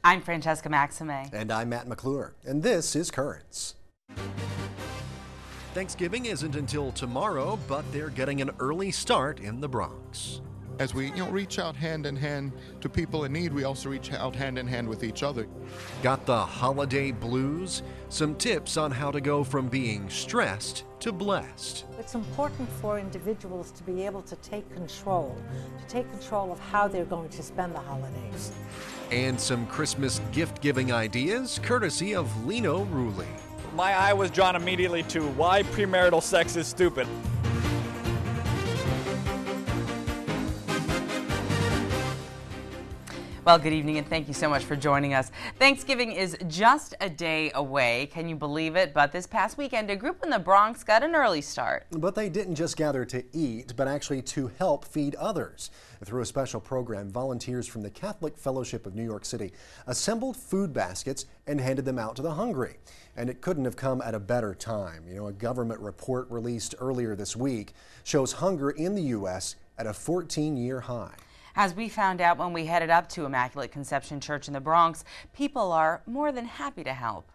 I'm Francesca Maxime. And I'm Matt McClure. And this is Currents. Thanksgiving isn't until tomorrow, but they're getting an early start in the Bronx. As we reach out hand in hand to people in need, we also reach out hand in hand with each other. Got the holiday blues? Some tips on how to go from being stressed to blessed. It's important for individuals to be able to take control of how they're going to spend the holidays. And some Christmas gift-giving ideas, courtesy of Lino Rulli. My eye was drawn immediately to why premarital sex is stupid. Well, good evening and thank you so much for joining us. Thanksgiving is just a day away. Can you believe it? But this past weekend, a group in the Bronx got an early start. But they didn't just gather to eat, but actually to help feed others. Through a special program, volunteers from the Catholic Fellowship of New York City assembled food baskets and handed them out to the hungry. And it couldn't have come at a better time. A government report released earlier this week shows hunger in the U.S. at a 14-year high. As we found out when we headed up to Immaculate Conception Church in the Bronx, people are more than happy to help.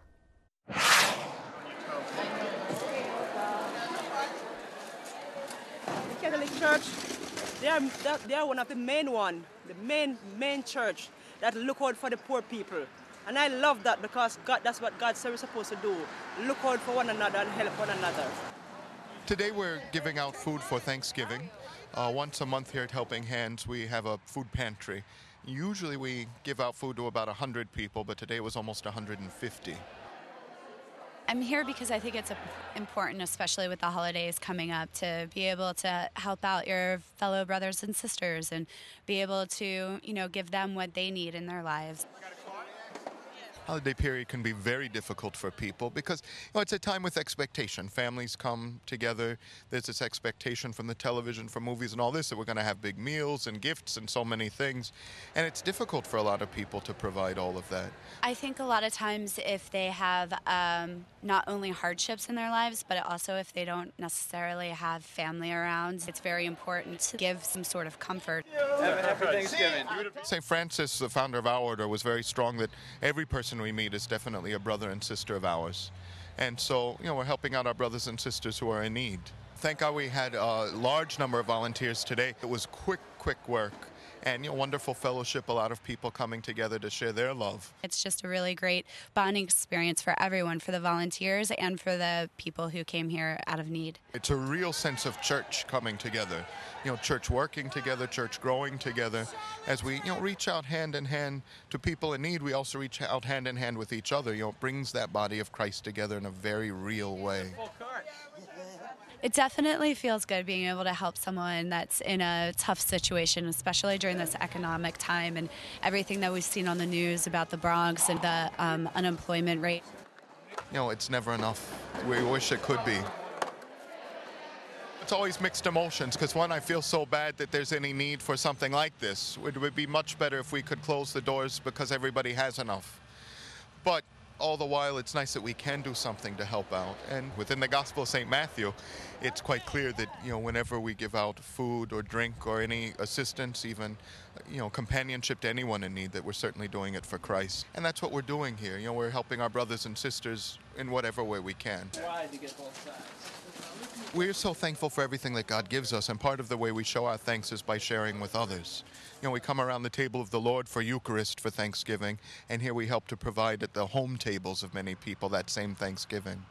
Catholic Church, they are one of the main church that look out for the poor people. And I love that because that's what God said we're supposed to do. Look out for one another and help one another. Today we're giving out food for Thanksgiving. Once a month here at Helping Hands, we have a food pantry. Usually we give out food to about 100 people, but today was almost 150. I'm here because I think it's important, especially with the holidays coming up, to be able to help out your fellow brothers and sisters and be able to, give them what they need in their lives. Holiday period can be very difficult for people because it's a time with expectation. Families come together. There's this expectation from the television, from movies and all this that we're going to have big meals and gifts and so many things. And it's difficult for a lot of people to provide all of that. I think a lot of times if they have not only hardships in their lives, but also if they don't necessarily have family around, it's very important to give some sort of comfort. Happy Thanksgiving. St. Francis, the founder of our order, was very strong that every person we meet is definitely a brother and sister of ours. And so, we're helping out our brothers and sisters who are in need. Thank God we had a large number of volunteers today. It was quick work. And wonderful fellowship, a lot of people coming together to share their love. It's just a really great bonding experience for everyone, for the volunteers and for the people who came here out of need. It's a real sense of church coming together, church working together, church growing together. As we reach out hand in hand to people in need, we also reach out hand in hand with each other. It brings that body of Christ together in a very real way. It definitely feels good being able to help someone that's in a tough situation, especially during this economic time and everything that we've seen on the news about the Bronx and the unemployment rate. It's never enough. We wish it could be. It's always mixed emotions because, one, I feel so bad that there's any need for something like this. It would be much better if we could close the doors because everybody has enough. But all the while, it's nice that we can do something to help out. And within the Gospel of St. Matthew, it's quite clear that, whenever we give out food or drink or any assistance, even, companionship to anyone in need, that we're certainly doing it for Christ. And that's what we're doing here. We're helping our brothers and sisters in whatever way we can. We're so thankful for everything that God gives us, and part of the way we show our thanks is by sharing with others. We come around the table of the Lord for Eucharist for Thanksgiving, and here we help to provide at the home tables of many people that same Thanksgiving.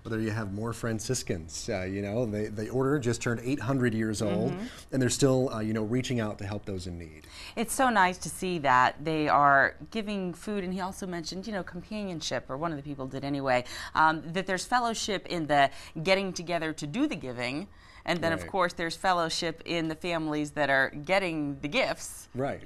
Well, there you have more Franciscans. The order just turned 800 years old, and they're still, reaching out to help those in need. It's so nice to see that they are giving food, and he also mentioned, companionship, or one of the people did anyway, that there's fellowship in the getting together to do the giving. And then, of course, there's fellowship in the families that are getting the gifts, right?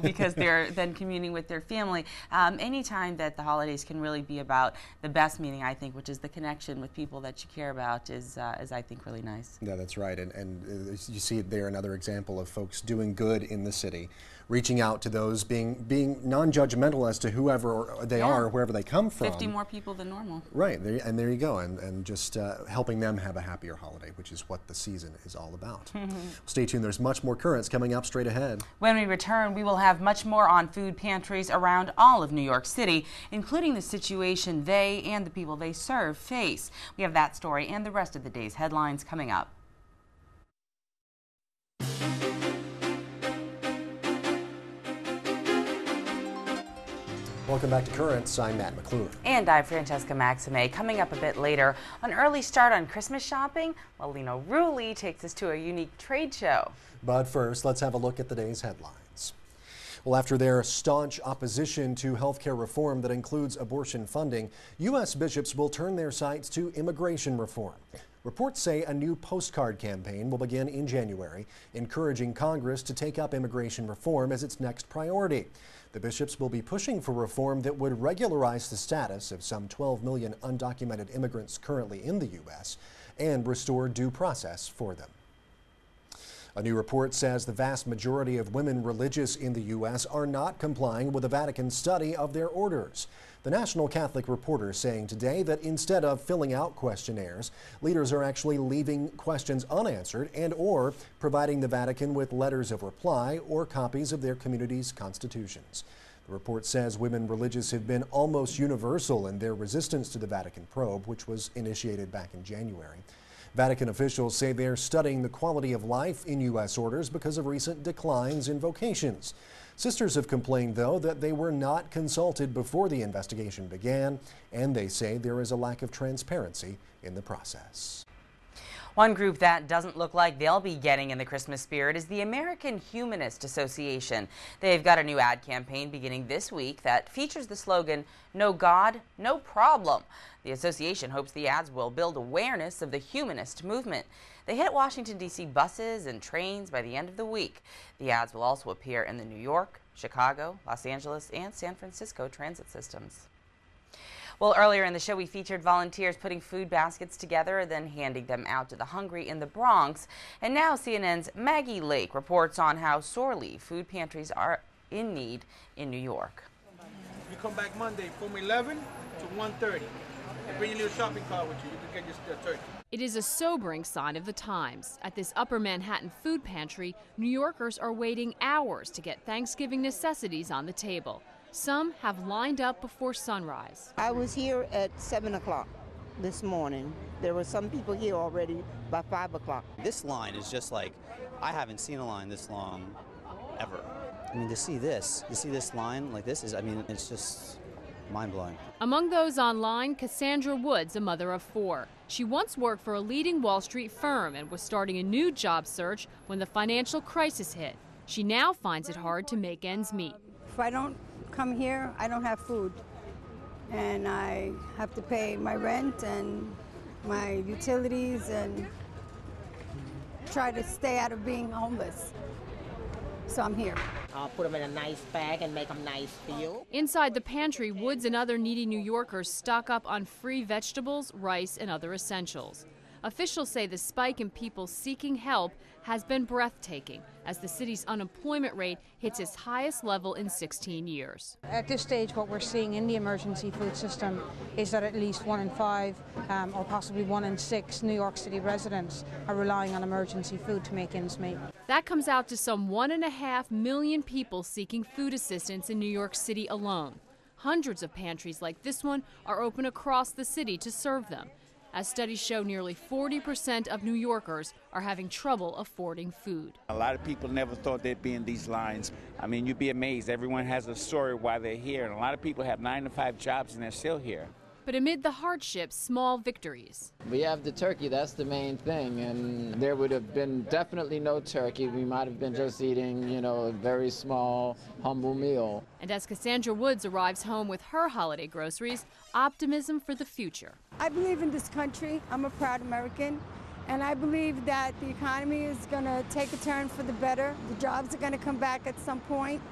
Because they're then communing with their family. Anytime that the holidays can really be about the best meaning, I think, which is the connection with people that you care about, is I think, really nice. Yeah, that's right. And you see there another example of folks doing good in the city, reaching out to those, being non-judgmental as to whoever they are, wherever they come from. 50 more people than normal. Right, and there you go, and just helping them have a happier holiday, which is what the season is all about. Stay tuned, there's much more Currents coming up straight ahead. When we return, we will have much more on food pantries around all of New York City, including the situation they and the people they serve face. We have that story and the rest of the day's headlines coming up. Welcome back to Currents. I'm Matt McClure. And I'm Francesca Maxime. Coming up a bit later, an early start on Christmas shopping, while Lino Rulli takes us to a unique trade show. But first, let's have a look at the day's headlines. Well, after their staunch opposition to health care reform that includes abortion funding, U.S. bishops will turn their sights to immigration reform. Reports say a new postcard campaign will begin in January, encouraging Congress to take up immigration reform as its next priority. The bishops will be pushing for reform that would regularize the status of some 12 million undocumented immigrants currently in the U.S. and restore due process for them. A new report says the vast majority of women religious in the U.S. are not complying with the Vatican's study of their orders. The National Catholic Reporter saying today that instead of filling out questionnaires, leaders are actually leaving questions unanswered and/or providing the Vatican with letters of reply or copies of their community's constitutions. The report says women religious have been almost universal in their resistance to the Vatican probe, which was initiated back in January. Vatican officials say they're studying the quality of life in U.S. orders because of recent declines in vocations. Sisters have complained, though, that they were not consulted before the investigation began, and they say there is a lack of transparency in the process. One group that doesn't look like they'll be getting in the Christmas spirit is the American Humanist Association. They've got a new ad campaign beginning this week that features the slogan, "No God, no problem." The association hopes the ads will build awareness of the humanist movement. They hit Washington, D.C. buses and trains by the end of the week. The ads will also appear in the New York, Chicago, Los Angeles, and San Francisco transit systems. Well, earlier in the show, we featured volunteers putting food baskets together and then handing them out to the hungry in the Bronx. And now CNN's Maggie Lake reports on how sorely food pantries are in need in New York. You come back Monday from 11 to 1:30. And bring your little shopping cart with you. You can get your turkey. It is a sobering sign of the times. At this Upper Manhattan food pantry, New Yorkers are waiting hours to get Thanksgiving necessities on the table. Some have lined up before sunrise. I was here at 7 o'clock this morning. There were some people here already by 5 o'clock. This line is just like, I haven't seen a line this long ever. I mean, to see this line like this is, I mean, it's just mind-blowing. Among those online, Cassandra Woods, a mother of 4. She once worked for a leading Wall Street firm and was starting a new job search when the financial crisis hit. She now finds it hard to make ends meet. If I don't come here, I don't have food. And I have to pay my rent and my utilities and try to stay out of being homeless. So I'm here. I'll put them in a nice bag and make them nice for you. Inside the pantry, Woods and other needy New Yorkers stock up on free vegetables, rice, and other essentials. Officials say the spike in people seeking help has been breathtaking as the city's unemployment rate hits its highest level in 16 years. At this stage, what we're seeing in the emergency food system is that at least 1 in 5 or possibly 1 in 6 New York City residents are relying on emergency food to make ends meet. That comes out to some 1.5 million people seeking food assistance in New York City alone. Hundreds of pantries like this one are open across the city to serve them. As studies show, nearly 40% of New Yorkers are having trouble affording food. A lot of people never thought they'd be in these lines. I mean, you'd be amazed. Everyone has a story why they're here, and a lot of people have 9 to 5 jobs and they're still here. But amid the hardships, small victories. We have the turkey, that's the main thing, and there would have been definitely no turkey. We might have been just eating, a very small, humble meal. And as Cassandra Woods arrives home with her holiday groceries, optimism for the future. I believe in this country. I'm a proud American. And I believe that the economy is going to take a turn for the better. The jobs are going to come back at some point.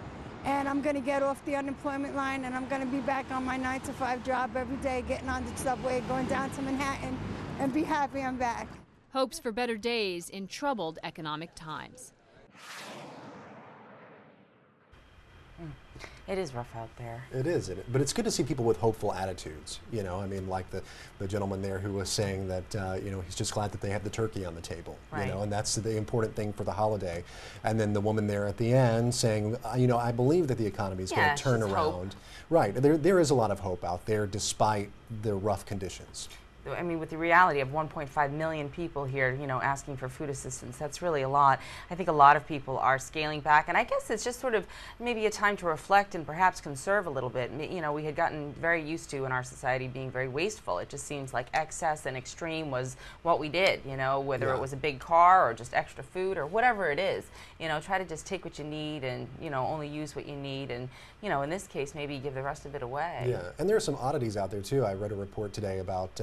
And I'm going to get off the unemployment line, and I'm going to be back on my 9 to 5 job every day, getting on the subway, going down to Manhattan, and be happy I'm back. Hopes for better days in troubled economic times. It is rough out there. It is, but it's good to see people with hopeful attitudes. You know, I mean, like the gentleman there who was saying that, you know, he's just glad that they have the turkey on the table. Right. You know, and that's the important thing for the holiday. And then the woman there at the end saying, you know, I believe that the economy is going to turn around. Hope. Right. There is a lot of hope out there despite the rough conditions. I mean, with the reality of 1.5 million people here, you know, asking for food assistance, that's really a lot. I think a lot of people are scaling back, and I guess it's just sort of maybe a time to reflect and perhaps conserve a little bit. You know, we had gotten very used to in our society being very wasteful. It just seems like excess and extreme was what we did, you know, whether it was a big car or just extra food or whatever it is. You know, try to just take what you need and, you know, only use what you need, and, you know, in this case, maybe give the rest of it away. Yeah, and there are some oddities out there, too. I read a report today about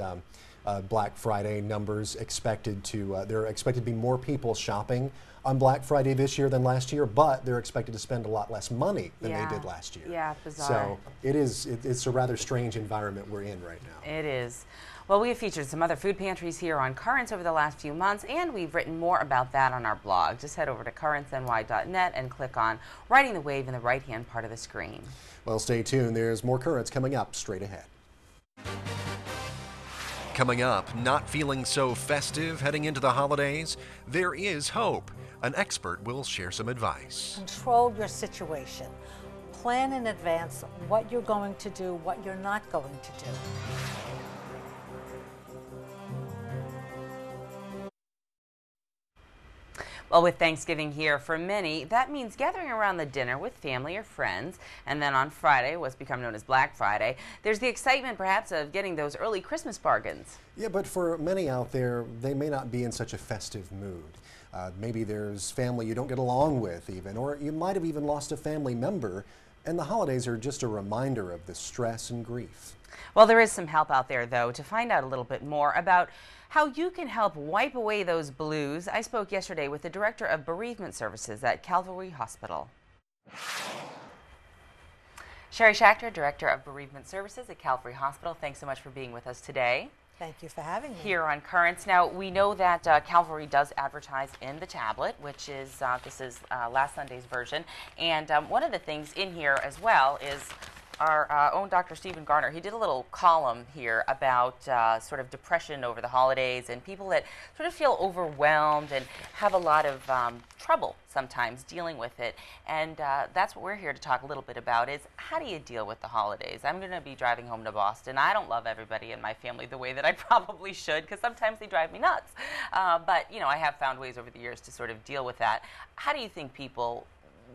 Black Friday numbers expected to, there are expected to be more people shopping on Black Friday this year than last year, but they're expected to spend a lot less money than they did last year. Yeah, bizarre. So it's a rather strange environment we're in right now. It is. Well, we have featured some other food pantries here on Currents over the last few months, and we've written more about that on our blog. Just head over to currentsny.net and click on Riding the Wave in the right-hand part of the screen. Well, stay tuned. There's more Currents coming up straight ahead. Coming up, not feeling so festive heading into the holidays? There is hope. An expert will share some advice. Control your situation. Plan in advance what you're going to do, what you're not going to do. Well, with Thanksgiving here for many, that means gathering around the dinner with family or friends. And then on Friday, what's become known as Black Friday, there's the excitement perhaps of getting those early Christmas bargains. Yeah, but for many out there, they may not be in such a festive mood. Maybe there's family you don't get along with even, or you might have even lost a family member, and the holidays are just a reminder of the stress and grief. Well, there is some help out there, though. To find out a little bit more about how you can help wipe away those blues, I spoke yesterday with the Director of Bereavement Services at Calvary Hospital. Sherry Schachter, Director of Bereavement Services at Calvary Hospital, thanks so much for being with us today. Thank you for having me. Here on Currents. Now, we know that Calvary does advertise in the tablet, which is, this is last Sunday's version. And one of the things in here as well is our own Dr. Stephen Garner. He did a little column here about sort of depression over the holidays and people that sort of feel overwhelmed and have a lot of trouble sometimes dealing with it. And that's what we're here to talk a little bit about is how do you deal with the holidays? I'm going to be driving home to Boston. I don't love everybody in my family the way that I probably should because sometimes they drive me nuts. But, you know, I have found ways over the years to sort of deal with that. How do you think people,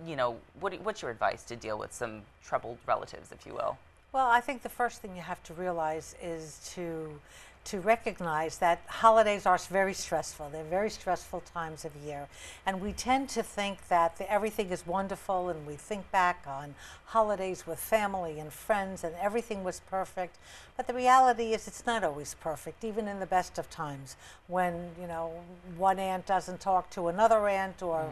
you know, what's your advice to deal with some troubled relatives, if you will? Well, I think the first thing you have to realize is to recognize that holidays are very stressful. They're very stressful times of year. And we tend to think that everything is wonderful, and we think back on holidays with family and friends and everything was perfect. But the reality is it's not always perfect, even in the best of times when, you know, one aunt doesn't talk to another aunt or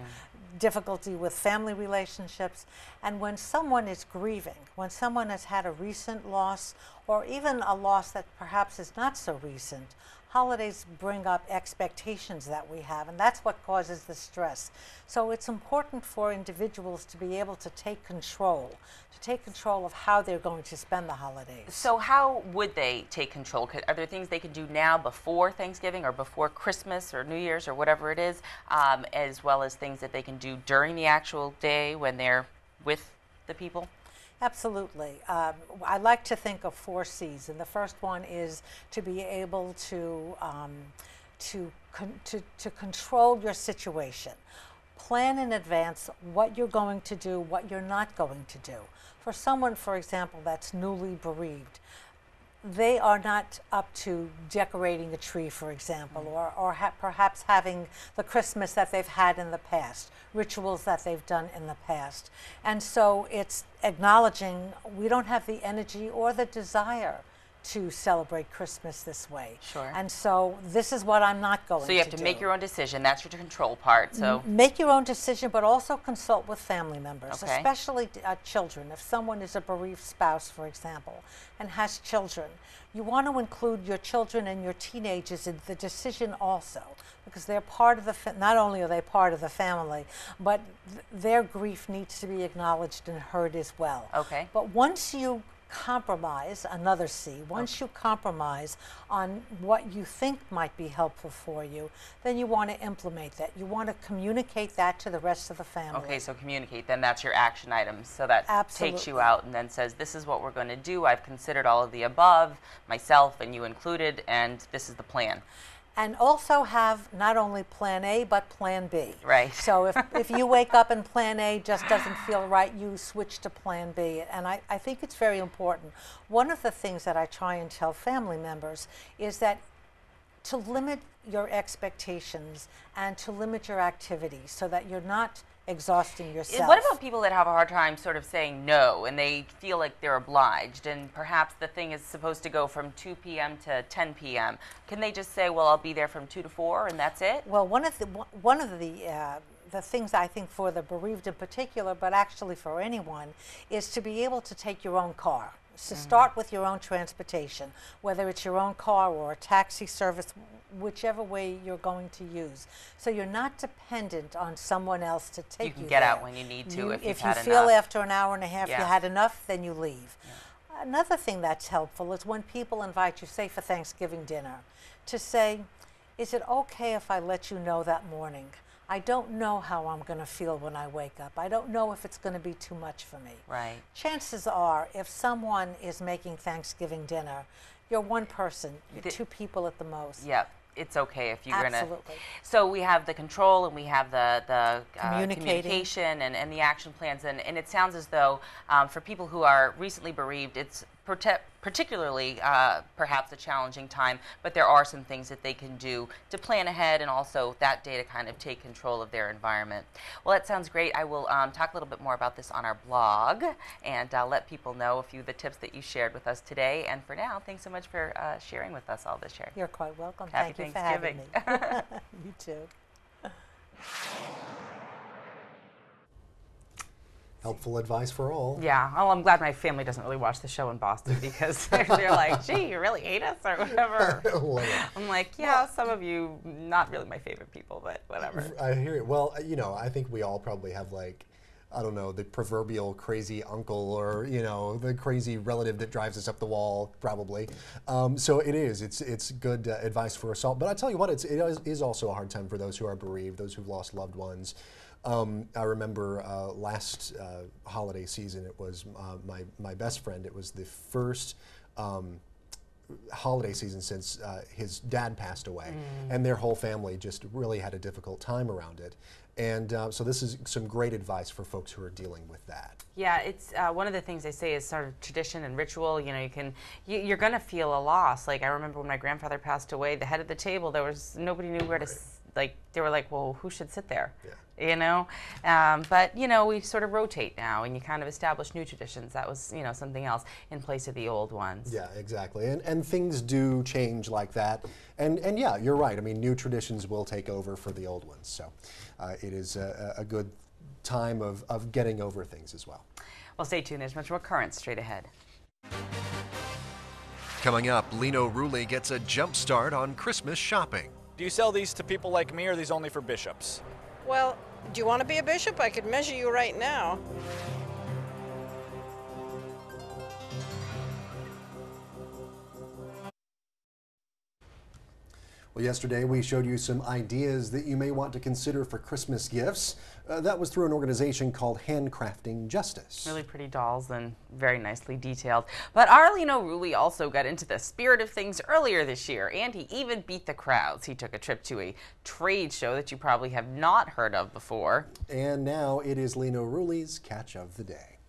difficulty with family relationships. And when someone is grieving, when someone has had a recent loss or even a loss that perhaps is not so recent, holidays bring up expectations that we have, and that's what causes the stress. So it's important for individuals to be able to take control of how they're going to spend the holidays. So how would they take control? Are there things they can do now before Thanksgiving or before Christmas or New Year's or whatever it is, as well as things that they can do during the actual day when they're with the people? Absolutely. I like to think of 4 C's, and the first one is to be able to control your situation. Plan in advance what you're going to do, what you're not going to do. For someone, for example, that's newly bereaved, they are not up to decorating a tree, for example, or perhaps having the Christmas that they've had in the past, rituals that they've done in the past. And so it's acknowledging we don't have the energy or the desire to celebrate Christmas this way. Sure. And so this is what I'm not going to do. So you have to make your own decision. That's your control part. So make your own decision, but also consult with family members, Okay. especially children. If someone is a bereaved spouse, for example, and has children, you want to include your children and your teenagers in the decision also, because they're part of the, not only are they part of the family, but their grief needs to be acknowledged and heard as well. Okay. But once you compromise, another C, once you compromise on what you think might be helpful for you, then you want to implement that. You want to communicate that to the rest of the family. Okay, so communicate, then that's your action items. So that takes you out and then says, this is what we're going to do. I've considered all of the above, myself and you included, and this is the plan. And also have not only plan A, but plan B. Right. So if you wake up and plan A just doesn't feel right, you switch to plan B. And I think it's very important. One of the things that I try and tell family members is that to limit your expectations and to limit your activities so that you're not exhausting yourself. What about people that have a hard time sort of saying no and they feel like they're obliged and perhaps the thing is supposed to go from 2 p.m. to 10 p.m. Can they just say, well, I'll be there from 2 to 4 and that's it? Well, one of the things I think for the bereaved in particular, but actually for anyone, is to be able to take your own car. So start with your own transportation, whether it's your own car or a taxi service, whichever way you're going to use. So you're not dependent on someone else to take you. You can get there. out when you need to if you've If had you feel enough. after an hour and a half you had enough, then you leave. Another thing that's helpful is when people invite you, say for Thanksgiving dinner, to say, is it okay if I let you know that morning? I don't know how I'm going to feel when I wake up. I don't know if it's going to be too much for me. Right. Chances are, if someone is making Thanksgiving dinner, you're one person, you're two people at the most. Yep. It's okay if you're going to. Absolutely. So we have the control and we have the Communication. communication and the action plans. And it sounds as though for people who are recently bereaved, it's particularly perhaps a challenging time, but there are some things that they can do to plan ahead and also that day to kind of take control of their environment. Well, that sounds great. I will talk a little bit more about this on our blog and let people know a few of the tips that you shared with us today. And for now, thanks so much for sharing with us all this, Sherry. You're quite welcome. Happy Thank you for having Thanksgiving. me. You too. Helpful advice for all. Yeah, well, I'm glad my family doesn't really watch the show in Boston because they're like, gee, you really hate us or whatever. I'm like, yeah, some of you, not really my favorite people, but whatever. I hear it. Well, you know, I think we all probably have like, I don't know, the proverbial crazy uncle or, you know, the crazy relative that drives us up the wall, probably. So it is. It's good advice for us all. But I tell you what, it is also a hard time for those who are bereaved, those who've lost loved ones. I remember last holiday season, it was my best friend. It was the first holiday season since his dad passed away, and their whole family just really had a difficult time around it. And so this is some great advice for folks who are dealing with that. Yeah, it's one of the things they say is sort of tradition and ritual. You know, you're going to feel a loss. Like I remember when my grandfather passed away, the head of the table, nobody knew where to. Like they were like, well, who should sit there? Yeah. You know, but you know, we sort of rotate now, and you kind of establish new traditions. That was, you know, something else in place of the old ones. Yeah, exactly. And things do change like that. And yeah, you're right. I mean, new traditions will take over for the old ones. So it is a good time of getting over things as well. Well, stay tuned. There's much more current straight ahead. Coming up, Lino Rulli gets a jump start on Christmas shopping. Do you sell these to people like me, or are these only for bishops? Well, do you want to be a bishop? I could measure you right now. Well, yesterday we showed you some ideas that you may want to consider for Christmas gifts. That was through an organization called Handcrafting Justice. Really pretty dolls and very nicely detailed. But our Lino Rulli also got into the spirit of things earlier this year, and he even beat the crowds. He took a trip to a trade show that you probably have not heard of before. And now it is Lino Rulli's Catch of the Day.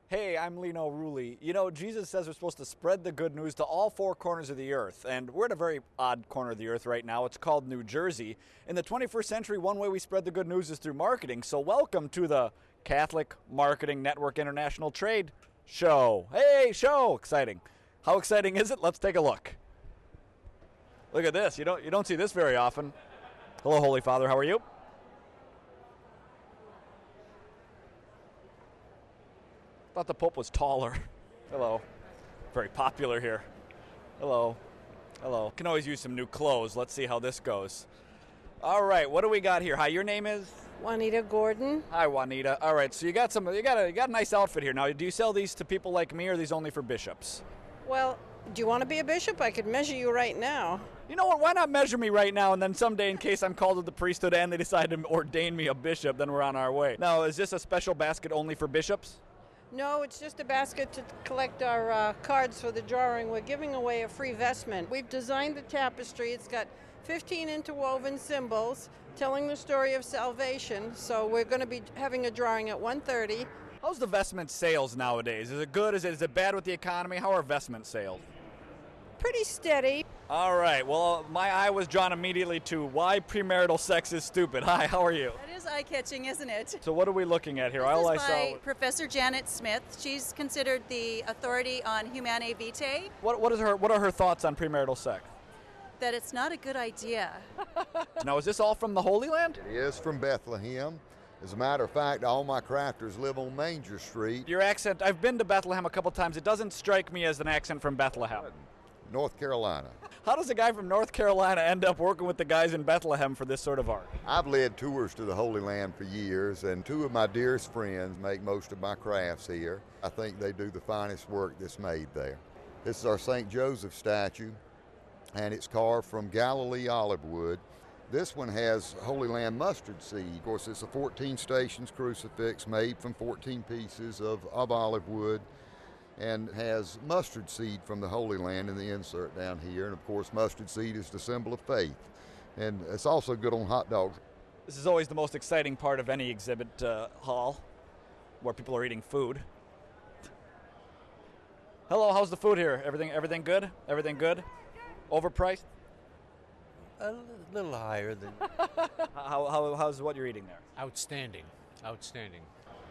Hey, I'm Lino Rulli. You know, Jesus says we're supposed to spread the good news to all four corners of the earth, and we're at a very odd corner of the earth right now. It's called New Jersey. In the 21st century, one way we spread the good news is through marketing, so welcome to the Catholic Marketing Network International Trade Show. Hey, show! Exciting. How exciting is it? Let's take a look. Look at this. You don't see this very often. Hello, Holy Father. How are you? Thought the Pope was taller. Hello. Very popular here. Hello. Hello. Can always use some new clothes. Let's see how this goes. All right, what do we got here? Hi, your name is? Juanita Gordon. Hi, Juanita. All right, so you got a nice outfit here. Now, do you sell these to people like me, or are these only for bishops? Well, do you want to be a bishop? I could measure you right now. You know what? Why not measure me right now, and then someday, in case I'm called to the priesthood and they decide to ordain me a bishop, then we're on our way. Now, is this a special basket only for bishops? No, it's just a basket to collect our cards for the drawing. We're giving away a free vestment. We've designed the tapestry. It's got 15 interwoven symbols telling the story of salvation. So we're going to be having a drawing at 1:30. How's the vestment sales nowadays? Is it good? Is it bad with the economy? How are vestment sales? Pretty steady. All right. Well, my eye was drawn immediately to why premarital sex is stupid. Hi, how are you? That is eye-catching, isn't it? So what are we looking at here? This is by Professor Janet Smith. She's considered the authority on Humanae Vitae. What are her thoughts on premarital sex? That it's not a good idea. Now, is this all from the Holy Land? It is from Bethlehem. As a matter of fact, all my crafters live on Manger Street. Your accent, I've been to Bethlehem a couple times. It doesn't strike me as an accent from Bethlehem. North Carolina. How does a guy from North Carolina end up working with the guys in Bethlehem for this sort of art? I've led tours to the Holy Land for years, and two of my dearest friends make most of my crafts here. I think they do the finest work that's made there. This is our St. Joseph statue, and it's carved from Galilee olive wood. This one has Holy Land mustard seed. Of course, it's a 14 stations crucifix made from 14 pieces of olive wood, and has mustard seed from the Holy Land in the insert down here. And of course, mustard seed is the symbol of faith. And it's also good on hot dogs. This is always the most exciting part of any exhibit hall, where people are eating food. Hello, how's the food here? Everything good? Everything good? Overpriced? A little higher than... How's what you're eating there? Outstanding. Outstanding.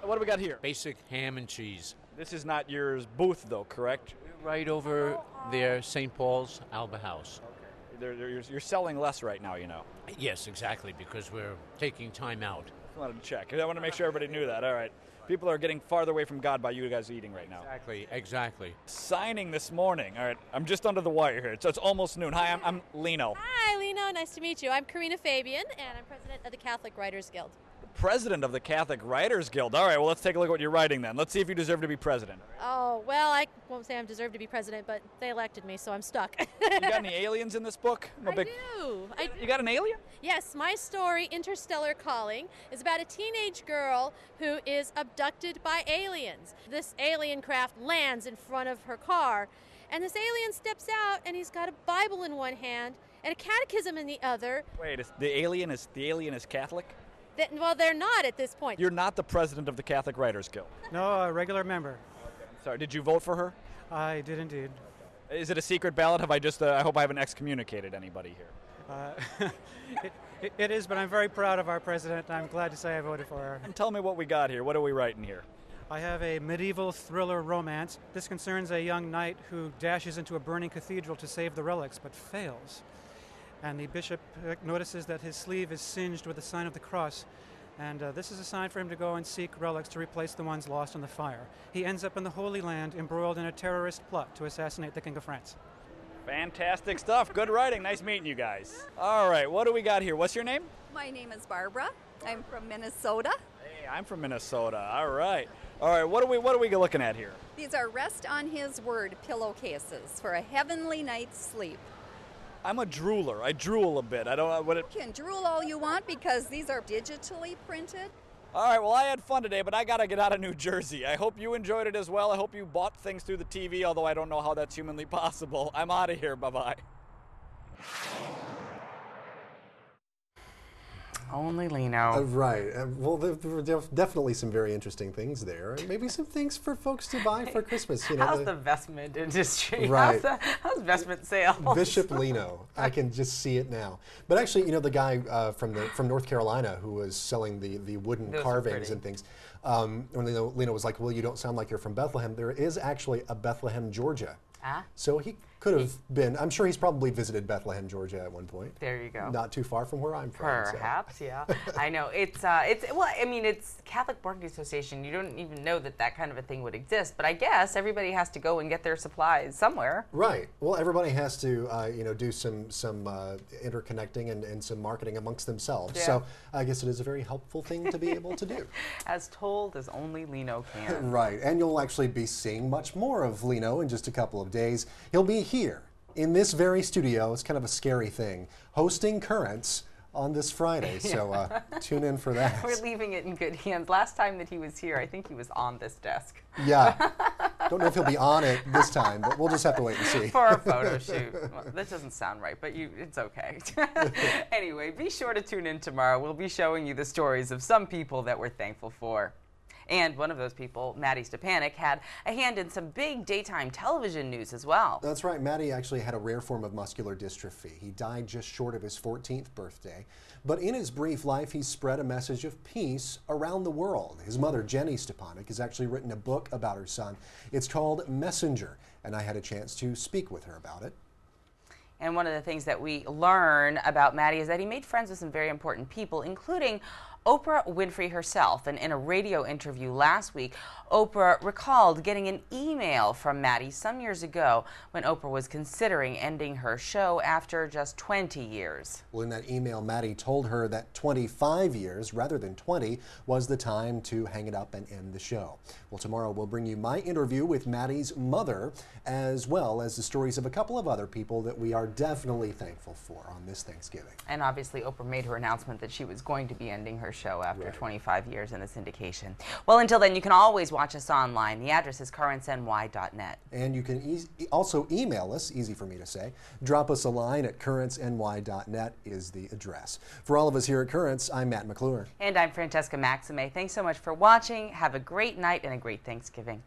What do we got here? Basic ham and cheese. This is not your booth, though, correct? Right over there, St. Paul's Alba House. Okay. You're selling less right now, you know. Yes, exactly, because we're taking time out. I wanted to check. I want to make sure everybody knew that. All right. People are getting farther away from God by you guys eating right now. Exactly. Signing this morning. All right. I'm just under the wire here, so it's almost noon. Hi, I'm Lino. Hi, Lino. Nice to meet you. I'm Karina Fabian, and I'm president of the Catholic Writers Guild. President of the Catholic Writers Guild. All right, well, let's take a look at what you're writing then. Let's see if you deserve to be president. Oh, well, I won't say I deserve to be president, but they elected me, so I'm stuck. You got any aliens in this book? I do. You got an alien? Yes, my story, Interstellar Calling, is about a teenage girl who is abducted by aliens. This alien craft lands in front of her car, and this alien steps out, and he's got a Bible in one hand and a catechism in the other. Wait, the alien is Catholic? Well, they're not at this point. You're not the president of the Catholic Writers Guild? No, a regular member. Okay. Sorry, did you vote for her? I did indeed. Is it a secret ballot? I hope I haven't excommunicated anybody here. It is, but I'm very proud of our president. I'm glad to say I voted for her. And tell me what we got here. What are we writing here? I have a medieval thriller romance. This concerns a young knight who dashes into a burning cathedral to save the relics, but fails. And the bishop notices that his sleeve is singed with the sign of the cross, and this is a sign for him to go and seek relics to replace the ones lost in the fire. He ends up in the Holy Land, embroiled in a terrorist plot to assassinate the King of France. Fantastic stuff. Good writing. Nice meeting you guys. All right, what do we got here? What's your name? My name is Barbara. I'm from Minnesota. Hey, I'm from Minnesota. All right. All right, what are we looking at here? These are Rest on His Word pillowcases for a heavenly night's sleep. I'm a drooler. I drool a bit. I don't know what it... You can drool all you want because these are digitally printed. All right, well, I had fun today, but I got to get out of New Jersey. I hope you enjoyed it as well. I hope you bought things through the TV, although I don't know how that's humanly possible. I'm out of here. Bye-bye. Only Lino. Right. Well, there were definitely some very interesting things there, and maybe some things for folks to buy for Christmas. You know, how's the vestment industry? Right. How's vestment sales? Bishop Lino. I can just see it now. But actually, you know, the guy from North Carolina who was selling the wooden carvings and things. When Lino was like, "Well, you don't sound like you're from Bethlehem." There is actually a Bethlehem, Georgia. So he could have been, I'm sure he's probably visited Bethlehem, Georgia at one point. There you go. Not too far from where I'm from. Perhaps, yeah. I know. It's Catholic Marketing Association. You don't even know that kind of a thing would exist, but I guess everybody has to go and get their supplies somewhere. Right. Well, everybody has to, do some interconnecting and some marketing amongst themselves. Yeah. So I guess it is a very helpful thing to be able to do. As told as only Lino can. Right. And you'll actually be seeing much more of Lino in just a couple of days. He'll be here in this very studio. It's kind of a scary thing, hosting Currents on this Friday, so tune in for that. We're leaving it in good hands. Last time that he was here, I think he was on this desk. Yeah. Don't know if he'll be on it this time, but we'll just have to wait and see. For a photo shoot. Well, that doesn't sound right, but it's okay. Anyway, be sure to tune in tomorrow. We'll be showing you the stories of some people that we're thankful for. And one of those people, Maddie Stepanek, had a hand in some big daytime television news as well. That's right. Maddie actually had a rare form of muscular dystrophy. He died just short of his 14th birthday. But in his brief life, he spread a message of peace around the world. His mother, Jenny Stepanek, has actually written a book about her son. It's called Messenger, and I had a chance to speak with her about it. And one of the things that we learn about Maddie is that he made friends with some very important people, including Oprah Winfrey herself. And in a radio interview last week, Oprah recalled getting an email from Maddie some years ago when Oprah was considering ending her show after just 20 years. Well, in that email, Maddie told her that 25 years rather than 20 was the time to hang it up and end the show. Well, tomorrow we'll bring you my interview with Maddie's mother, as well as the stories of a couple of other people that we are definitely thankful for on this Thanksgiving. And obviously Oprah made her announcement that she was going to be ending her show after 25 years in the syndication. Well, until then, you can always watch us online. The address is currentsny.net. And you can also email us, easy for me to say. Drop us a line at currentsny.net is the address. For all of us here at Currents, I'm Matt McClure. And I'm Francesca Maxime. Thanks so much for watching. Have a great night and a great Thanksgiving.